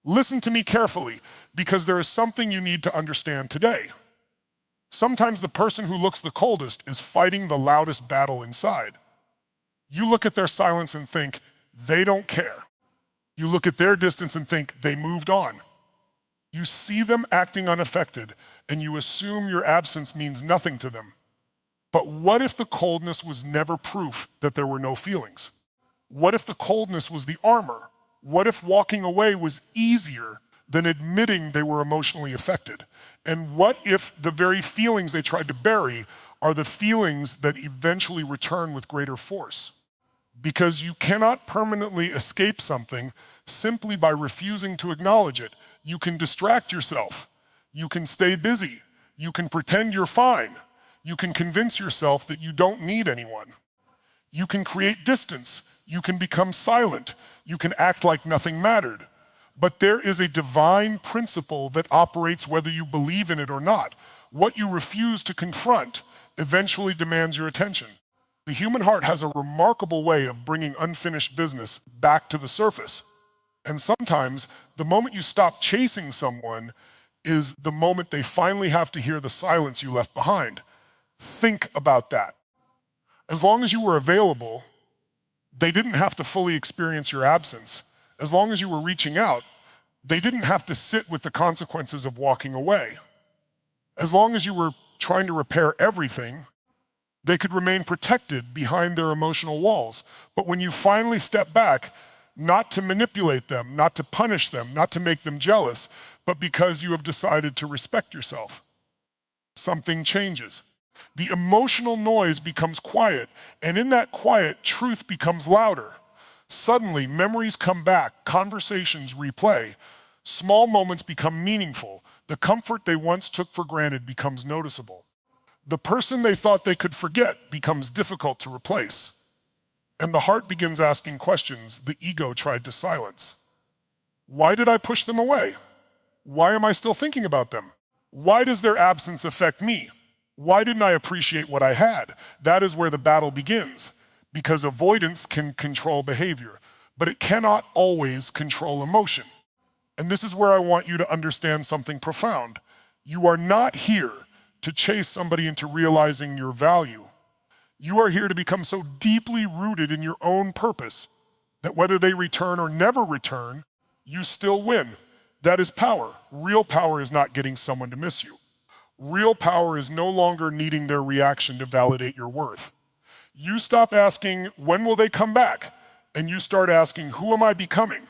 Listen to me carefully, because there is something you need to understand today. Sometimes the person who looks the coldest is fighting the loudest battle inside. You look at their silence and think, they don't care. You look at their distance and think, they moved on. You see them acting unaffected, and you assume your absence means nothing to them. But what if the coldness was never proof that there were no feelings? What if the coldness was the armor? What if walking away was easier than admitting they were emotionally affected? And what if the very feelings they tried to bury are the feelings that eventually return with greater force? Because you cannot permanently escape something simply by refusing to acknowledge it. You can distract yourself. You can stay busy. You can pretend you're fine. You can convince yourself that you don't need anyone. You can create distance. You can become silent. You can act like nothing mattered. But there is a divine principle that operates whether you believe in it or not. What you refuse to confront eventually demands your attention. The human heart has a remarkable way of bringing unfinished business back to the surface. And sometimes the moment you stop chasing someone is the moment they finally have to hear the silence you left behind. Think about that. As long as you were available, they didn't have to fully experience your absence. As long as you were reaching out, they didn't have to sit with the consequences of walking away. As long as you were trying to repair everything, they could remain protected behind their emotional walls. But when you finally step back, not to manipulate them, not to punish them, not to make them jealous, but because you have decided to respect yourself, something changes. The emotional noise becomes quiet, and in that quiet, truth becomes louder. Suddenly, memories come back, conversations replay, small moments become meaningful. The comfort they once took for granted becomes noticeable. The person they thought they could forget becomes difficult to replace. And the heart begins asking questions the ego tried to silence. Why did I push them away? Why am I still thinking about them? Why does their absence affect me? Why didn't I appreciate what I had? That is where the battle begins, because avoidance can control behavior, but it cannot always control emotion. And this is where I want you to understand something profound. You are not here to chase somebody into realizing your value. You are here to become so deeply rooted in your own purpose that whether they return or never return, you still win. That is power. Real power is not getting someone to miss you. Real power is no longer needing their reaction to validate your worth. You stop asking, when will they come back? And you start asking, who am I becoming?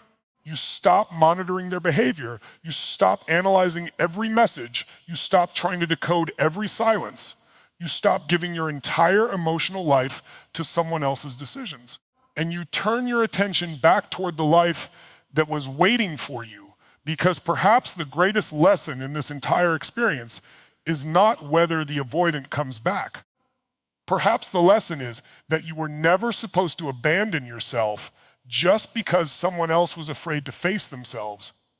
You stop monitoring their behavior. You stop analyzing every message. You stop trying to decode every silence. You stop giving your entire emotional life to someone else's decisions. And you turn your attention back toward the life that was waiting for you, because perhaps the greatest lesson in this entire experience is not whether the avoidant comes back. Perhaps the lesson is that you were never supposed to abandon yourself just because someone else was afraid to face themselves.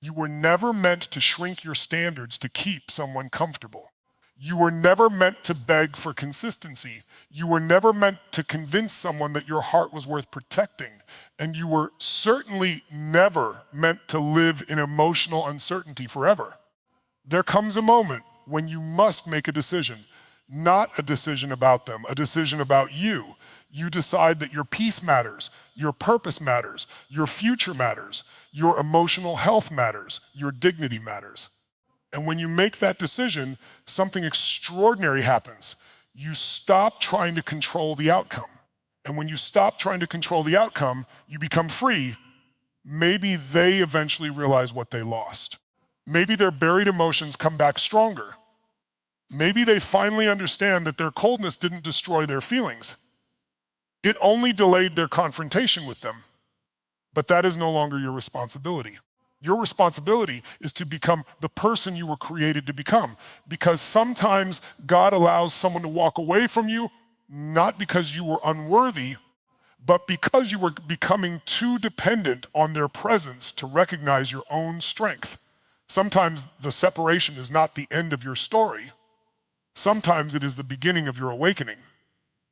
You were never meant to shrink your standards to keep someone comfortable. You were never meant to beg for consistency. You were never meant to convince someone that your heart was worth protecting. And you were certainly never meant to live in emotional uncertainty forever. There comes a moment when you must make a decision, not a decision about them, a decision about you. You decide that your peace matters, your purpose matters, your future matters, your emotional health matters, your dignity matters. And when you make that decision, something extraordinary happens. You stop trying to control the outcome. And when you stop trying to control the outcome, you become free. Maybe they eventually realize what they lost. Maybe their buried emotions come back stronger. Maybe they finally understand that their coldness didn't destroy their feelings. It only delayed their confrontation with them. But that is no longer your responsibility. Your responsibility is to become the person you were created to become. Because sometimes God allows someone to walk away from you, not because you were unworthy, but because you were becoming too dependent on their presence to recognize your own strength. Sometimes the separation is not the end of your story. Sometimes it is the beginning of your awakening.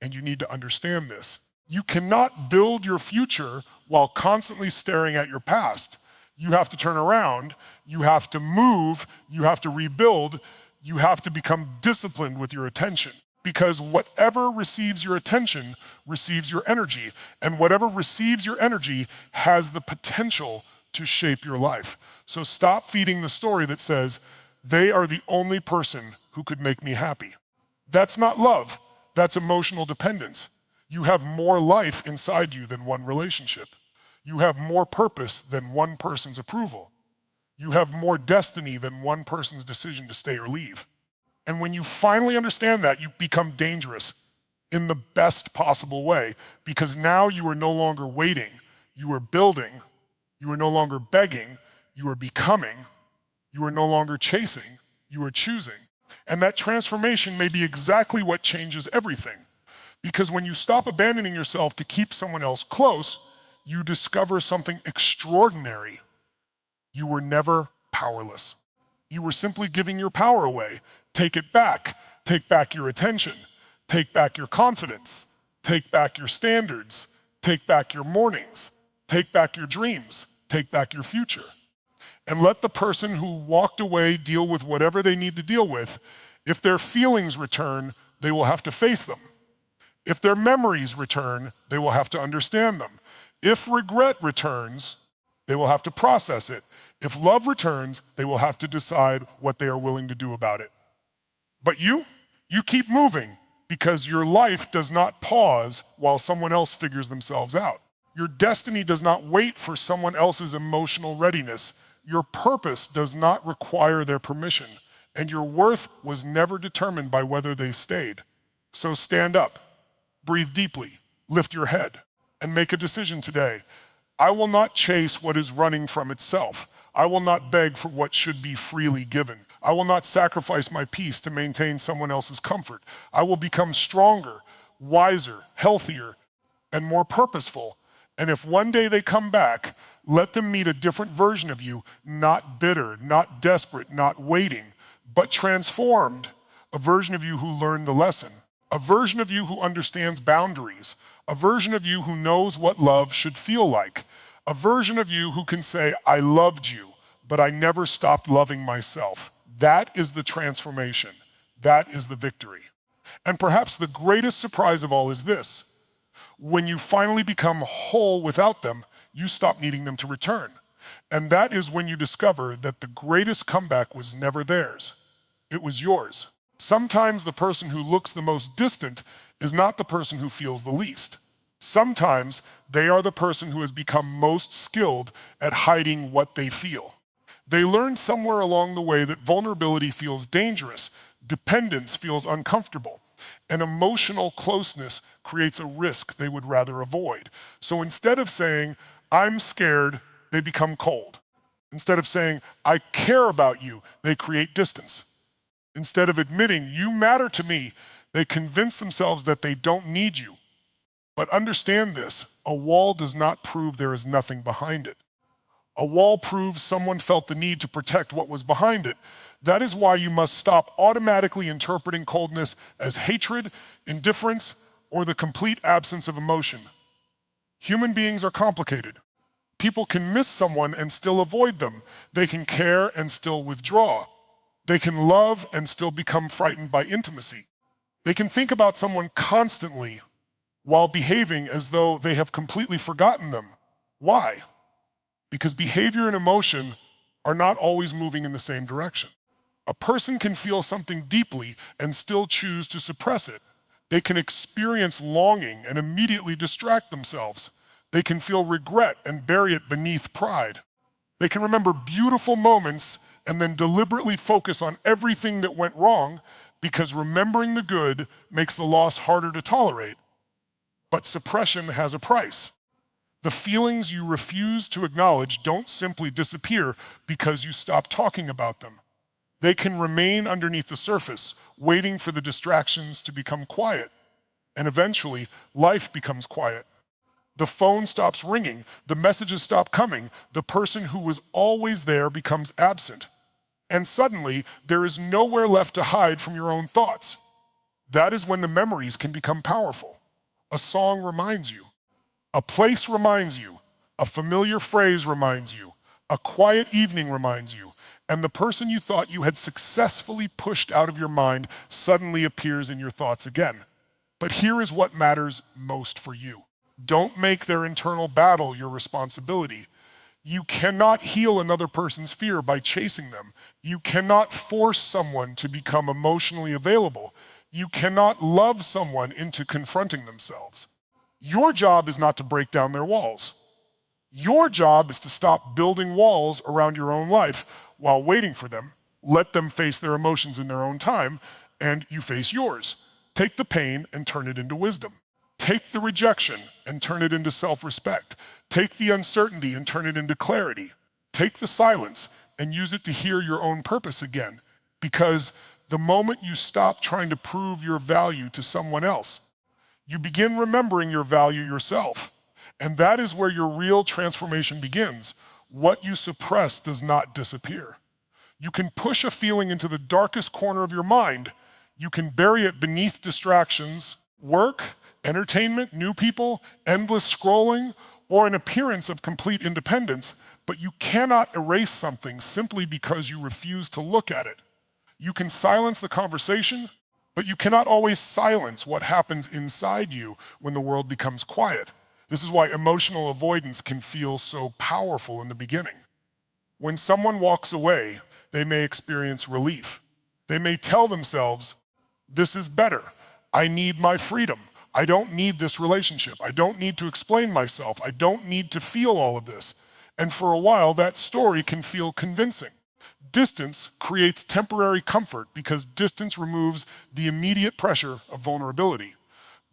And you need to understand this. You cannot build your future while constantly staring at your past. You have to turn around, you have to move, you have to rebuild, you have to become disciplined with your attention. Because whatever receives your attention receives your energy, and whatever receives your energy has the potential to shape your life. So stop feeding the story that says, they are the only person who could make me happy. That's not love, that's emotional dependence. You have more life inside you than one relationship. You have more purpose than one person's approval. You have more destiny than one person's decision to stay or leave. And when you finally understand that, you become dangerous in the best possible way, because now you are no longer waiting, you are building, you are no longer begging, you are becoming, you are no longer chasing, you are choosing. And that transformation may be exactly what changes everything. Because when you stop abandoning yourself to keep someone else close, you discover something extraordinary. You were never powerless. You were simply giving your power away. Take it back. Take back your attention. Take back your confidence. Take back your standards. Take back your mornings. Take back your dreams. Take back your future. And let the person who walked away deal with whatever they need to deal with. If their feelings return, they will have to face them. If their memories return, they will have to understand them. If regret returns, they will have to process it. If love returns, they will have to decide what they are willing to do about it. But you keep moving, because your life does not pause while someone else figures themselves out. Your destiny does not wait for someone else's emotional readiness. Your purpose does not require their permission, and your worth was never determined by whether they stayed. So stand up, breathe deeply, lift your head, and make a decision today. I will not chase what is running from itself. I will not beg for what should be freely given. I will not sacrifice my peace to maintain someone else's comfort. I will become stronger, wiser, healthier, and more purposeful. And if one day they come back, let them meet a different version of you, not bitter, not desperate, not waiting, but transformed, a version of you who learned the lesson, a version of you who understands boundaries, a version of you who knows what love should feel like, a version of you who can say, I loved you, but I never stopped loving myself. That is the transformation. That is the victory. And perhaps the greatest surprise of all is this: when you finally become whole without them, you stop needing them to return. And that is when you discover that the greatest comeback was never theirs. It was yours. Sometimes the person who looks the most distant is not the person who feels the least. Sometimes they are the person who has become most skilled at hiding what they feel. They learned somewhere along the way that vulnerability feels dangerous, dependence feels uncomfortable, and emotional closeness creates a risk they would rather avoid. So instead of saying, I'm scared, they become cold. Instead of saying, I care about you, they create distance. Instead of admitting, you matter to me, they convince themselves that they don't need you. But understand this, a wall does not prove there is nothing behind it. A wall proves someone felt the need to protect what was behind it. That is why you must stop automatically interpreting coldness as hatred, indifference, or the complete absence of emotion. Human beings are complicated. People can miss someone and still avoid them. They can care and still withdraw. They can love and still become frightened by intimacy. They can think about someone constantly while behaving as though they have completely forgotten them. Why? Because behavior and emotion are not always moving in the same direction. A person can feel something deeply and still choose to suppress it. They can experience longing and immediately distract themselves. They can feel regret and bury it beneath pride. They can remember beautiful moments and then deliberately focus on everything that went wrong, because remembering the good makes the loss harder to tolerate. But suppression has a price. The feelings you refuse to acknowledge don't simply disappear because you stop talking about them. They can remain underneath the surface, waiting for the distractions to become quiet. And eventually, life becomes quiet. The phone stops ringing, the messages stop coming, the person who was always there becomes absent. And suddenly, there is nowhere left to hide from your own thoughts. That is when the memories can become powerful. A song reminds you. A place reminds you. A familiar phrase reminds you. A quiet evening reminds you, and the person you thought you had successfully pushed out of your mind suddenly appears in your thoughts again. But here is what matters most for you. Don't make their internal battle your responsibility. You cannot heal another person's fear by chasing them. You cannot force someone to become emotionally available. You cannot love someone into confronting themselves. Your job is not to break down their walls. Your job is to stop building walls around your own life while waiting for them. Let them face their emotions in their own time, and you face yours. Take the pain and turn it into wisdom. Take the rejection and turn it into self-respect. Take the uncertainty and turn it into clarity. Take the silence and use it to hear your own purpose again. Because the moment you stop trying to prove your value to someone else, you begin remembering your value yourself. And that is where your real transformation begins. What you suppress does not disappear. You can push a feeling into the darkest corner of your mind. You can bury it beneath distractions, work, entertainment, new people, endless scrolling, or an appearance of complete independence, but you cannot erase something simply because you refuse to look at it. You can silence the conversation, but you cannot always silence what happens inside you when the world becomes quiet. This is why emotional avoidance can feel so powerful in the beginning. When someone walks away, they may experience relief. They may tell themselves, this is better. I need my freedom. I don't need this relationship. I don't need to explain myself. I don't need to feel all of this. And for a while, that story can feel convincing. Distance creates temporary comfort because distance removes the immediate pressure of vulnerability.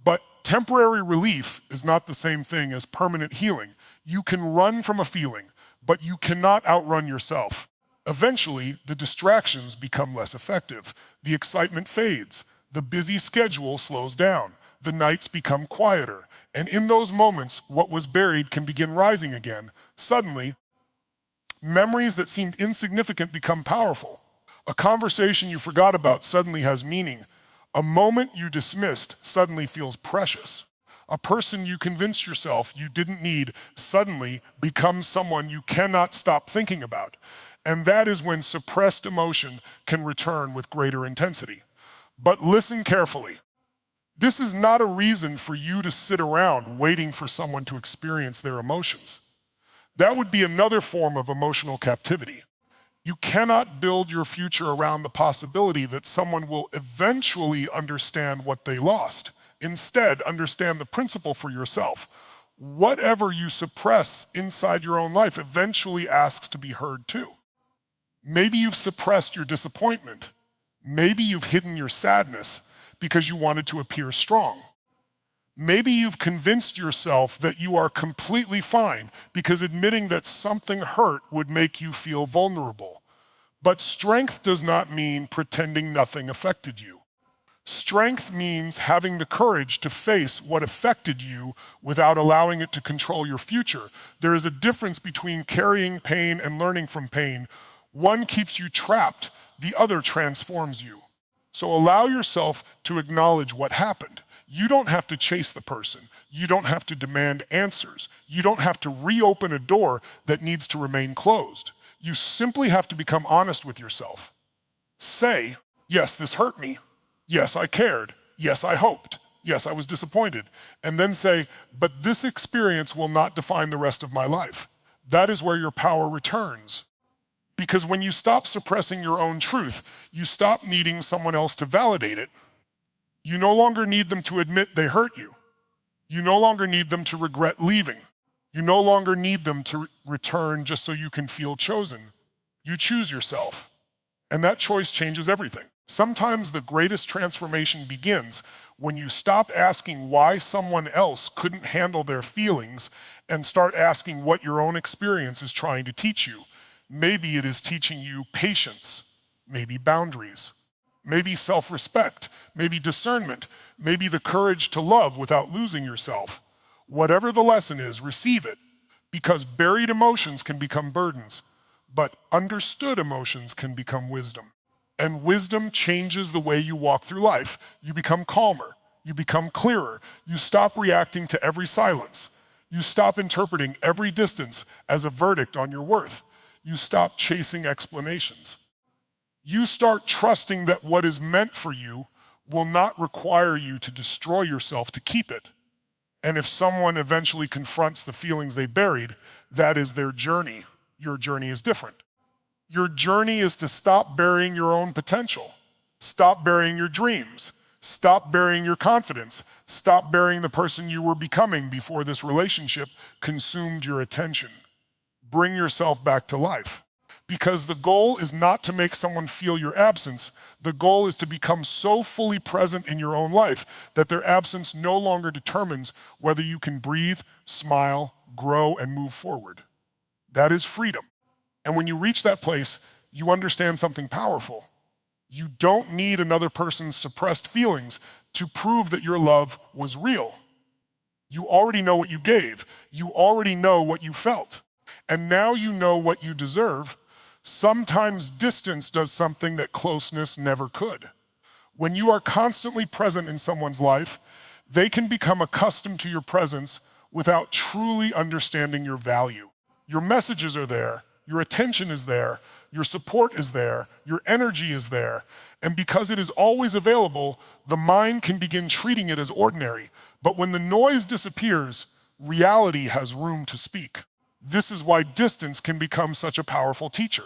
But temporary relief is not the same thing as permanent healing. You can run from a feeling, but you cannot outrun yourself. Eventually, the distractions become less effective. The excitement fades. The busy schedule slows down. The nights become quieter. And in those moments, what was buried can begin rising again. Suddenly, memories that seemed insignificant become powerful. A conversation you forgot about suddenly has meaning. A moment you dismissed suddenly feels precious. A person you convinced yourself you didn't need suddenly becomes someone you cannot stop thinking about. And that is when suppressed emotion can return with greater intensity. But listen carefully. This is not a reason for you to sit around waiting for someone to experience their emotions. That would be another form of emotional captivity. You cannot build your future around the possibility that someone will eventually understand what they lost. Instead, understand the principle for yourself. Whatever you suppress inside your own life eventually asks to be heard too. Maybe you've suppressed your disappointment. Maybe you've hidden your sadness because you wanted to appear strong. Maybe you've convinced yourself that you are completely fine because admitting that something hurt would make you feel vulnerable. But strength does not mean pretending nothing affected you. Strength means having the courage to face what affected you without allowing it to control your future. There is a difference between carrying pain and learning from pain. One keeps you trapped, the other transforms you. So allow yourself to acknowledge what happened. You don't have to chase the person. You don't have to demand answers. You don't have to reopen a door that needs to remain closed. You simply have to become honest with yourself. Say, yes, this hurt me. Yes, I cared. Yes, I hoped. Yes, I was disappointed. And then say, but this experience will not define the rest of my life. That is where your power returns. Because when you stop suppressing your own truth, you stop needing someone else to validate it. You no longer need them to admit they hurt you. You no longer need them to regret leaving. You no longer need them to return just so you can feel chosen. You choose yourself. And that choice changes everything. Sometimes the greatest transformation begins when you stop asking why someone else couldn't handle their feelings and start asking what your own experience is trying to teach you. Maybe it is teaching you patience, maybe boundaries, maybe self-respect, maybe discernment, maybe the courage to love without losing yourself. Whatever the lesson is, receive it, because buried emotions can become burdens, but understood emotions can become wisdom. And wisdom changes the way you walk through life. You become calmer, you become clearer, you stop reacting to every silence, you stop interpreting every distance as a verdict on your worth. you stop chasing explanations. You start trusting that what is meant for you will not require you to destroy yourself to keep it. And if someone eventually confronts the feelings they buried, that is their journey. Your journey is different. Your journey is to stop burying your own potential. Stop burying your dreams. Stop burying your confidence. Stop burying the person you were becoming before this relationship consumed your attention. Bring yourself back to life. Because the goal is not to make someone feel your absence. The goal is to become so fully present in your own life that their absence no longer determines whether you can breathe, smile, grow, and move forward. That is freedom. And when you reach that place, you understand something powerful. You don't need another person's suppressed feelings to prove that your love was real. You already know what you gave. You already know what you felt. And now you know what you deserve. Sometimes distance does something that closeness never could. When you are constantly present in someone's life, they can become accustomed to your presence without truly understanding your value. Your messages are there, your attention is there, your support is there, your energy is there, and because it is always available, the mind can begin treating it as ordinary. But when the noise disappears, reality has room to speak. This is why distance can become such a powerful teacher.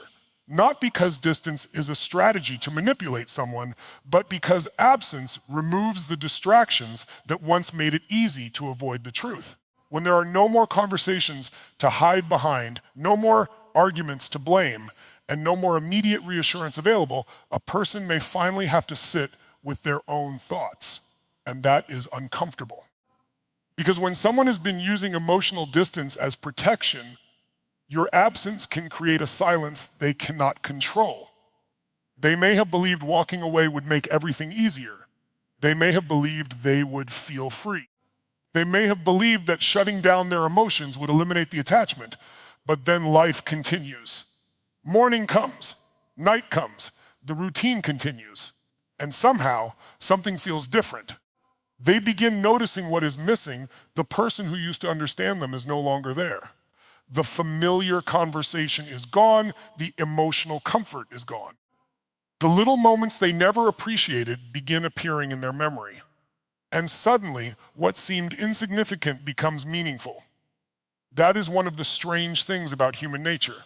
Not because distance is a strategy to manipulate someone, but because absence removes the distractions that once made it easy to avoid the truth. When there are no more conversations to hide behind, no more arguments to blame, and no more immediate reassurance available, a person may finally have to sit with their own thoughts, and that is uncomfortable. Because when someone has been using emotional distance as protection, your absence can create a silence they cannot control. They may have believed walking away would make everything easier. They may have believed they would feel free. They may have believed that shutting down their emotions would eliminate the attachment, but then life continues. Morning comes, night comes, the routine continues, and somehow something feels different. They begin noticing what is missing. The person who used to understand them is no longer there. The familiar conversation is gone, the emotional comfort is gone. The little moments they never appreciated begin appearing in their memory. And suddenly, what seemed insignificant becomes meaningful. That is one of the strange things about human nature.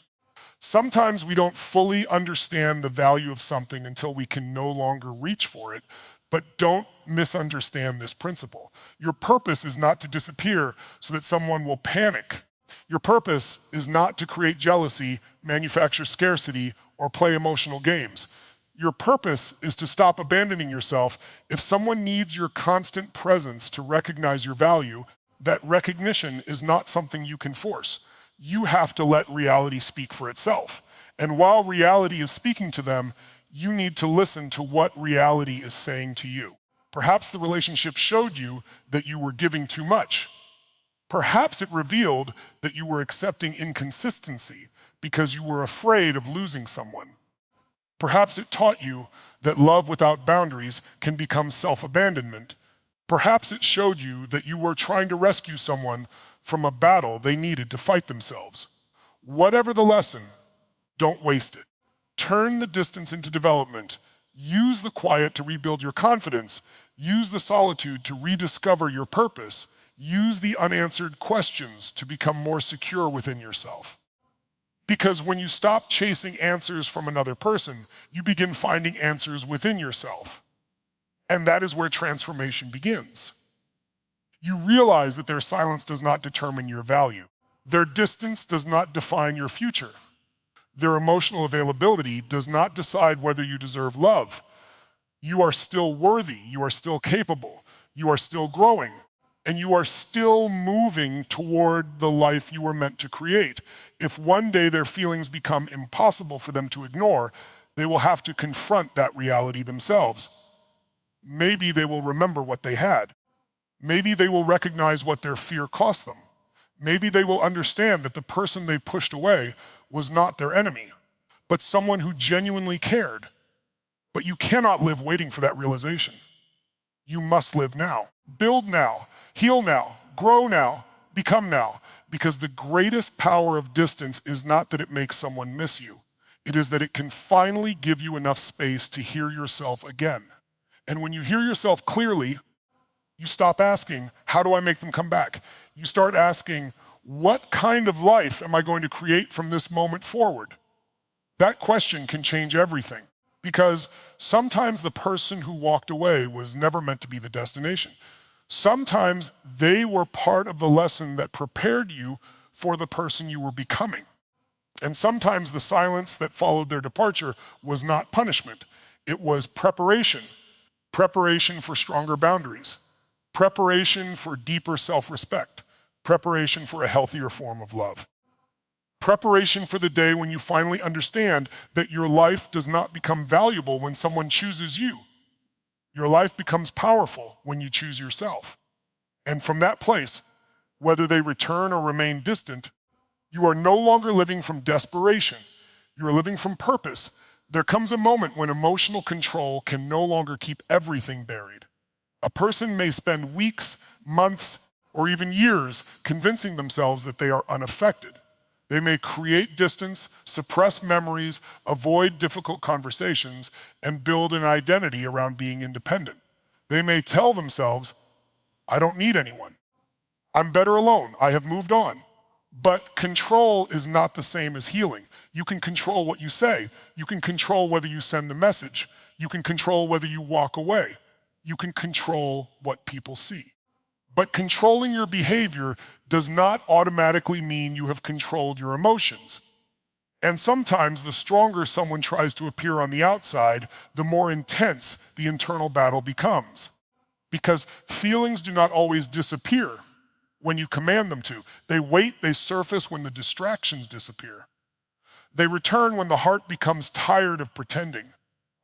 Sometimes we don't fully understand the value of something until we can no longer reach for it, but don't misunderstand this principle. Your purpose is not to disappear so that someone will panic. Your purpose is not to create jealousy, manufacture scarcity, or play emotional games. Your purpose is to stop abandoning yourself. If someone needs your constant presence to recognize your value, that recognition is not something you can force. You have to let reality speak for itself. And while reality is speaking to them, you need to listen to what reality is saying to you. Perhaps the relationship showed you that you were giving too much. Perhaps it revealed that you were accepting inconsistency because you were afraid of losing someone. Perhaps it taught you that love without boundaries can become self-abandonment. Perhaps it showed you that you were trying to rescue someone from a battle they needed to fight themselves. Whatever the lesson, don't waste it. Turn the distance into development. Use the quiet to rebuild your confidence. Use the solitude to rediscover your purpose. Use the unanswered questions to become more secure within yourself. Because when you stop chasing answers from another person, you begin finding answers within yourself. And that is where transformation begins. You realize that their silence does not determine your value. Their distance does not define your future. Their emotional availability does not decide whether you deserve love. You are still worthy, you are still capable, you are still growing, and you are still moving toward the life you were meant to create. If one day their feelings become impossible for them to ignore, they will have to confront that reality themselves. Maybe they will remember what they had. Maybe they will recognize what their fear cost them. Maybe they will understand that the person they pushed away was not their enemy, but someone who genuinely cared. But you cannot live waiting for that realization. You must live now. Build now. Heal now. Grow now. Become now. Because the greatest power of distance is not that it makes someone miss you. It is that it can finally give you enough space to hear yourself again. And when you hear yourself clearly, you stop asking, how do I make them come back? You start asking, what kind of life am I going to create from this moment forward? That question can change everything, because sometimes the person who walked away was never meant to be the destination. Sometimes they were part of the lesson that prepared you for the person you were becoming. And sometimes the silence that followed their departure was not punishment. It was preparation. Preparation for stronger boundaries. Preparation for deeper self-respect. Preparation for a healthier form of love. Preparation for the day when you finally understand that your life does not become valuable when someone chooses you. Your life becomes powerful when you choose yourself. And from that place, whether they return or remain distant, you are no longer living from desperation. You are living from purpose. There comes a moment when emotional control can no longer keep everything buried. A person may spend weeks, months, or even years convincing themselves that they are unaffected. They may create distance, suppress memories, avoid difficult conversations, and build an identity around being independent. They may tell themselves, I don't need anyone. I'm better alone. I have moved on. But control is not the same as healing. You can control what you say. You can control whether you send the message. You can control whether you walk away. You can control what people see. But controlling your behavior does not automatically mean you have controlled your emotions. And sometimes the stronger someone tries to appear on the outside, the more intense the internal battle becomes. Because feelings do not always disappear when you command them to. They wait, they surface when the distractions disappear. They return when the heart becomes tired of pretending.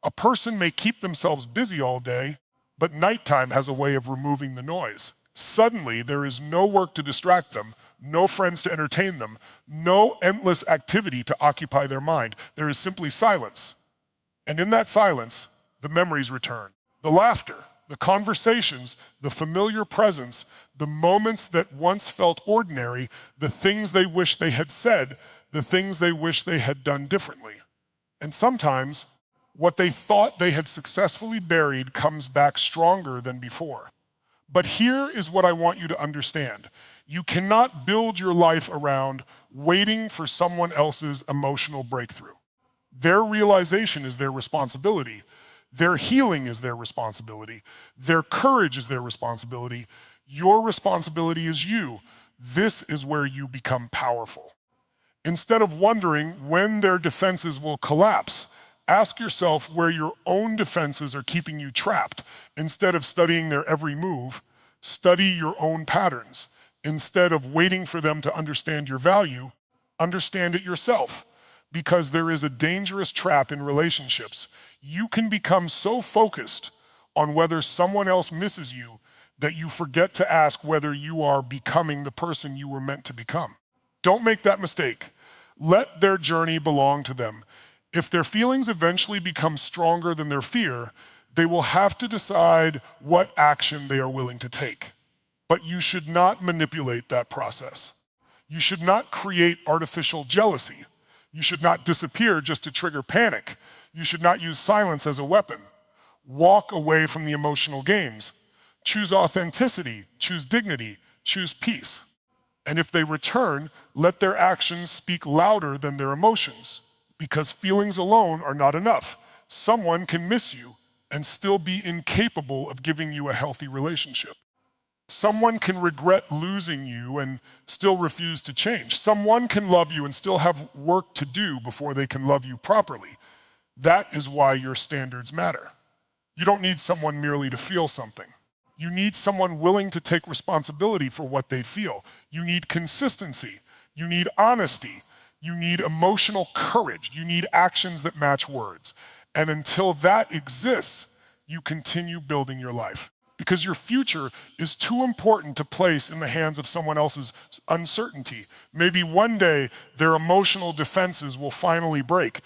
A person may keep themselves busy all day, but nighttime has a way of removing the noise. Suddenly, there is no work to distract them, no friends to entertain them, no endless activity to occupy their mind. There is simply silence. And in that silence, the memories return. The laughter, the conversations, the familiar presence, the moments that once felt ordinary, the things they wish they had said, the things they wish they had done differently. And sometimes, what they thought they had successfully buried comes back stronger than before. But here is what I want you to understand. You cannot build your life around waiting for someone else's emotional breakthrough. Their realization is their responsibility. Their healing is their responsibility. Their courage is their responsibility. Your responsibility is you. This is where you become powerful. Instead of wondering when their defenses will collapse, ask yourself where your own defenses are keeping you trapped. Instead of studying their every move, study your own patterns. Instead of waiting for them to understand your value, understand it yourself. Because there is a dangerous trap in relationships. You can become so focused on whether someone else misses you that you forget to ask whether you are becoming the person you were meant to become. Don't make that mistake. Let their journey belong to them. If their feelings eventually become stronger than their fear, they will have to decide what action they are willing to take. But you should not manipulate that process. You should not create artificial jealousy. You should not disappear just to trigger panic. You should not use silence as a weapon. Walk away from the emotional games. Choose authenticity, choose dignity, choose peace. And if they return, let their actions speak louder than their emotions, because feelings alone are not enough. Someone can miss you and still be incapable of giving you a healthy relationship. Someone can regret losing you and still refuse to change. Someone can love you and still have work to do before they can love you properly. That is why your standards matter. You don't need someone merely to feel something. You need someone willing to take responsibility for what they feel. You need consistency. You need honesty. You need emotional courage. You need actions that match words. And until that exists, you continue building your life. Because your future is too important to place in the hands of someone else's uncertainty. Maybe one day their emotional defenses will finally break.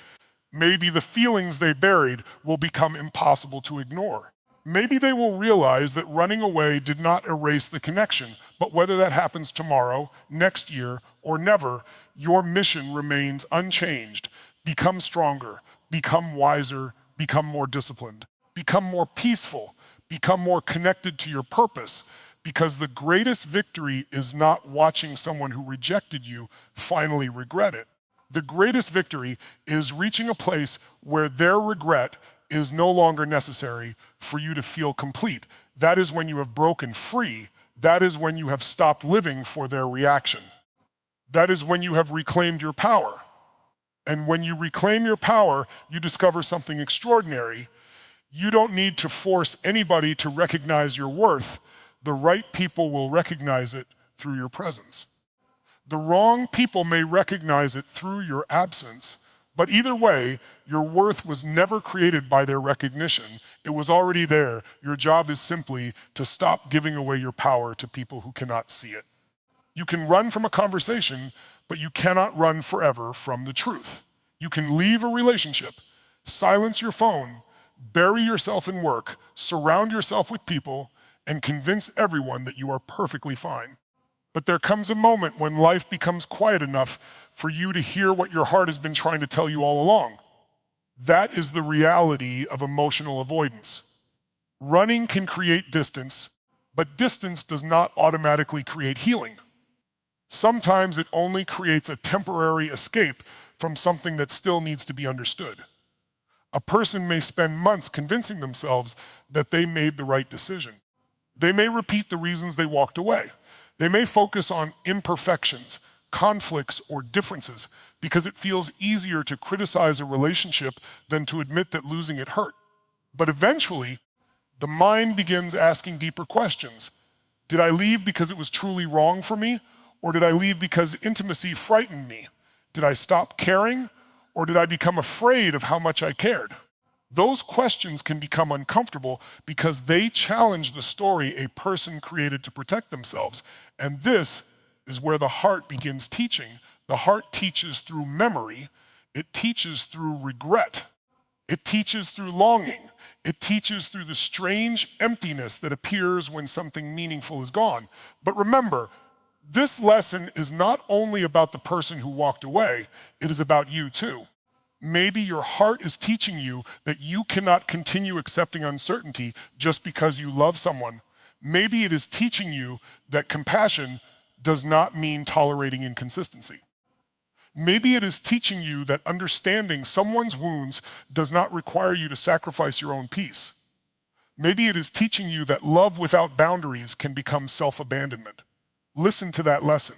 Maybe the feelings they buried will become impossible to ignore. Maybe they will realize that running away did not erase the connection, But whether that happens tomorrow, next year, or never, your mission remains unchanged. Become stronger, become wiser, become more disciplined, become more peaceful, become more connected to your purpose, because the greatest victory is not watching someone who rejected you finally regret it. The greatest victory is reaching a place where their regret is no longer necessary for you to feel complete. That is when you have broken free. That is when you have stopped living for their reaction. That is when you have reclaimed your power. And when you reclaim your power, you discover something extraordinary. You don't need to force anybody to recognize your worth. The right people will recognize it through your presence. The wrong people may recognize it through your absence, but either way, your worth was never created by their recognition. It was already there. Your job is simply to stop giving away your power to people who cannot see it. You can run from a conversation, but you cannot run forever from the truth. You can leave a relationship, silence your phone, bury yourself in work, surround yourself with people, and convince everyone that you are perfectly fine. But there comes a moment when life becomes quiet enough for you to hear what your heart has been trying to tell you all along. That is the reality of emotional avoidance. Running can create distance, but distance does not automatically create healing. Sometimes it only creates a temporary escape from something that still needs to be understood. A person may spend months convincing themselves that they made the right decision. They may repeat the reasons they walked away. They may focus on imperfections, conflicts, or differences because it feels easier to criticize a relationship than to admit that losing it hurt. But eventually, the mind begins asking deeper questions. Did I leave because it was truly wrong for me? Or did I leave because intimacy frightened me? Did I stop caring? Or did I become afraid of how much I cared? Those questions can become uncomfortable because they challenge the story a person created to protect themselves. And this is where the heart begins teaching. The heart teaches through memory. It teaches through regret. It teaches through longing. It teaches through the strange emptiness that appears when something meaningful is gone. But remember, this lesson is not only about the person who walked away, it is about you too. Maybe your heart is teaching you that you cannot continue accepting uncertainty just because you love someone. Maybe it is teaching you that compassion does not mean tolerating inconsistency. Maybe it is teaching you that understanding someone's wounds does not require you to sacrifice your own peace. Maybe it is teaching you that love without boundaries can become self-abandonment. Listen to that lesson.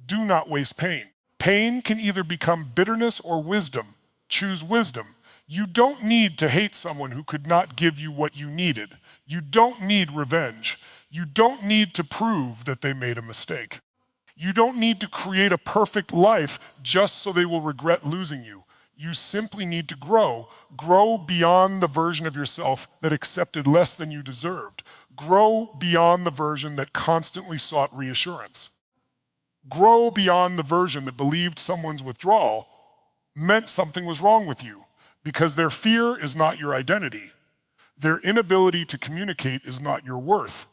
Do not waste pain. Pain can either become bitterness or wisdom. Choose wisdom. You don't need to hate someone who could not give you what you needed. You don't need revenge. You don't need to prove that they made a mistake. You don't need to create a perfect life just so they will regret losing you. You simply need to grow. Grow beyond the version of yourself that accepted less than you deserved. Grow beyond the version that constantly sought reassurance. Grow beyond the version that believed someone's withdrawal meant something was wrong with you, because their fear is not your identity. Their inability to communicate is not your worth.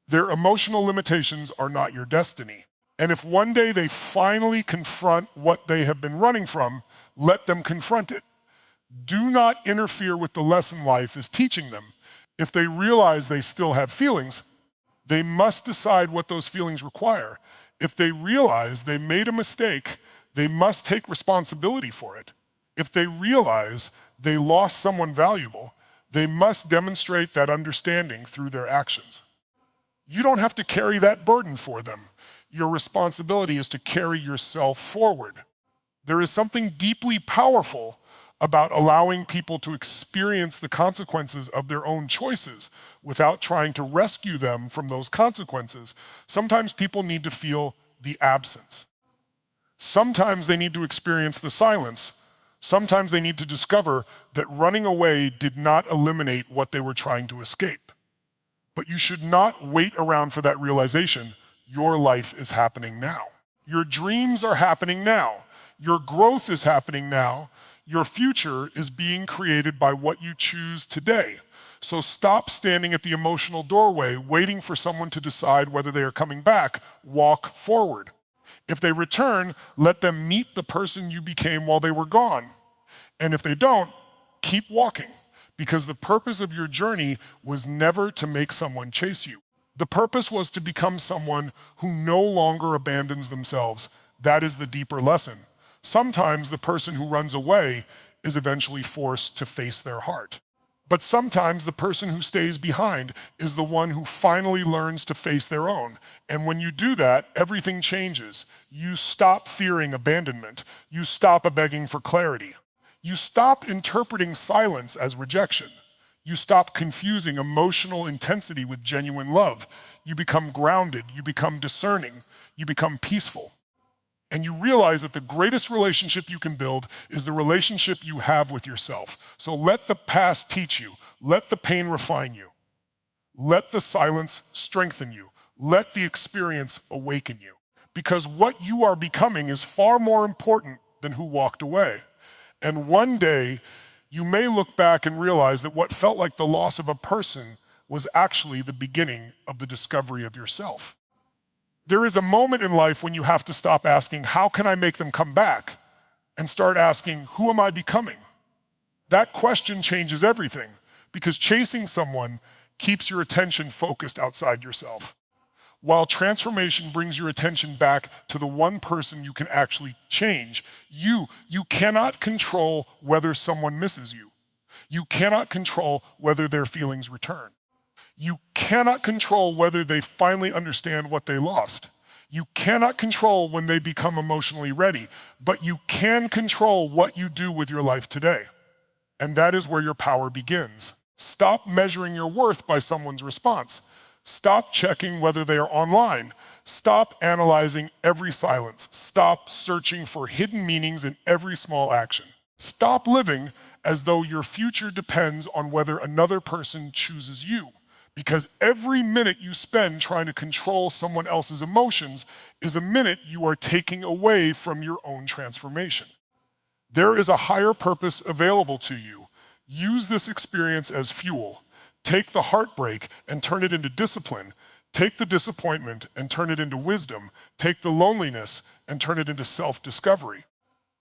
Their emotional limitations are not your destiny. And if one day they finally confront what they have been running from, let them confront it. Do not interfere with the lesson life is teaching them. If they realize they still have feelings, they must decide what those feelings require. If they realize they made a mistake, they must take responsibility for it. If they realize they lost someone valuable, they must demonstrate that understanding through their actions. You don't have to carry that burden for them. Your responsibility is to carry yourself forward. There is something deeply powerful about allowing people to experience the consequences of their own choices without trying to rescue them from those consequences. Sometimes people need to feel the absence. Sometimes they need to experience the silence. Sometimes they need to discover that running away did not eliminate what they were trying to escape. But you should not wait around for that realization. Your life is happening now. Your dreams are happening now. Your growth is happening now. Your future is being created by what you choose today. So stop standing at the emotional doorway waiting for someone to decide whether they are coming back. Walk forward. If they return, let them meet the person you became while they were gone. And if they don't, keep walking, because the purpose of your journey was never to make someone chase you. The purpose was to become someone who no longer abandons themselves. That is the deeper lesson. Sometimes the person who runs away is eventually forced to face their heart. But sometimes the person who stays behind is the one who finally learns to face their own. And when you do that, everything changes. You stop fearing abandonment. You stop begging for clarity. You stop interpreting silence as rejection. You stop confusing emotional intensity with genuine love. You become grounded. You become discerning. You become peaceful. And you realize that the greatest relationship you can build is the relationship you have with yourself. So let the past teach you. Let the pain refine you. Let the silence strengthen you. Let the experience awaken you. Because what you are becoming is far more important than who walked away. And one day, you may look back and realize that what felt like the loss of a person was actually the beginning of the discovery of yourself. There is a moment in life when you have to stop asking, how can I make them come back? And start asking, who am I becoming? That question changes everything, because chasing someone keeps your attention focused outside yourself, while transformation brings your attention back to the one person you can actually change. You cannot control whether someone misses you. You cannot control whether their feelings return. You cannot control whether they finally understand what they lost. You cannot control when they become emotionally ready, but you can control what you do with your life today. And that is where your power begins. Stop measuring your worth by someone's response. Stop checking whether they are online. Stop analyzing every silence. Stop searching for hidden meanings in every small action. Stop living as though your future depends on whether another person chooses you. Because every minute you spend trying to control someone else's emotions is a minute you are taking away from your own transformation. There is a higher purpose available to you. Use this experience as fuel. Take the heartbreak and turn it into discipline. Take the disappointment and turn it into wisdom. Take the loneliness and turn it into self-discovery.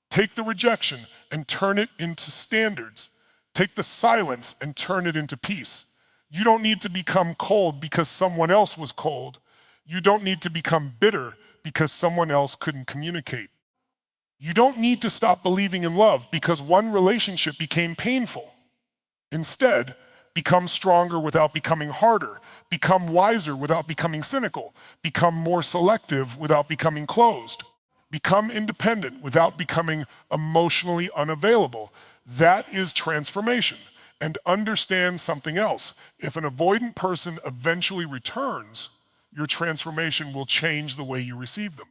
Take the rejection and turn it into standards. Take the silence and turn it into peace. You don't need to become cold because someone else was cold. You don't need to become bitter because someone else couldn't communicate. You don't need to stop believing in love because one relationship became painful. Instead, become stronger without becoming harder. Become wiser without becoming cynical. Become more selective without becoming closed. Become independent without becoming emotionally unavailable. That is transformation. And understand something else. If an avoidant person eventually returns, your transformation will change the way you receive them.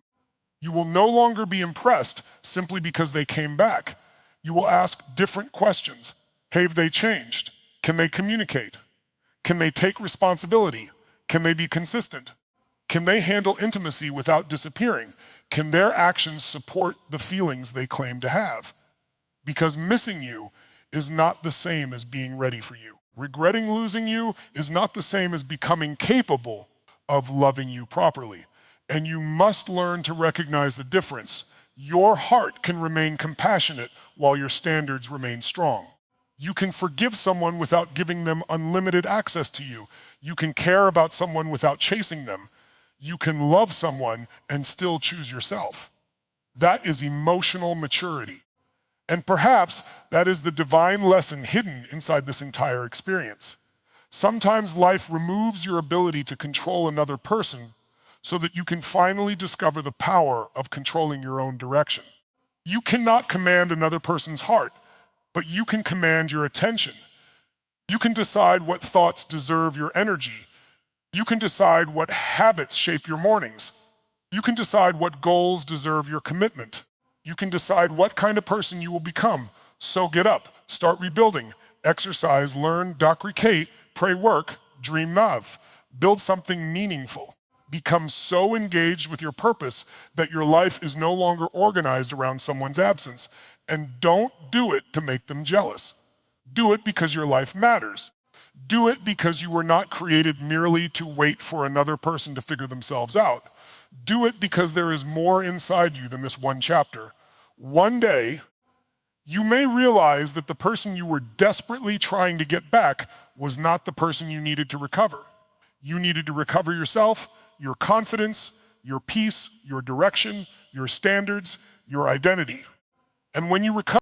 You will no longer be impressed simply because they came back. You will ask different questions. Have they changed? Can they communicate? Can they take responsibility? Can they be consistent? Can they handle intimacy without disappearing? Can their actions support the feelings they claim to have? Because missing you is not the same as being ready for you. Regretting losing you is not the same as becoming capable of loving you properly. And you must learn to recognize the difference. Your heart can remain compassionate while your standards remain strong. You can forgive someone without giving them unlimited access to you. You can care about someone without chasing them. You can love someone and still choose yourself. That is emotional maturity. And perhaps that is the divine lesson hidden inside this entire experience. Sometimes life removes your ability to control another person so that you can finally discover the power of controlling your own direction. You cannot command another person's heart, but you can command your attention. You can decide what thoughts deserve your energy. You can decide what habits shape your mornings. You can decide what goals deserve your commitment. You can decide what kind of person you will become. So get up, start rebuilding, exercise, learn, docrecate, pray, work, dream nav, build something meaningful. Become so engaged with your purpose that your life is no longer organized around someone's absence. And don't do it to make them jealous. Do it because your life matters. Do it because you were not created merely to wait for another person to figure themselves out. Do it because there is more inside you than this one chapter. One day, you may realize that the person you were desperately trying to get back was not the person you needed to recover. You needed to recover yourself, your confidence, your peace, your direction, your standards, your identity. And when you recover,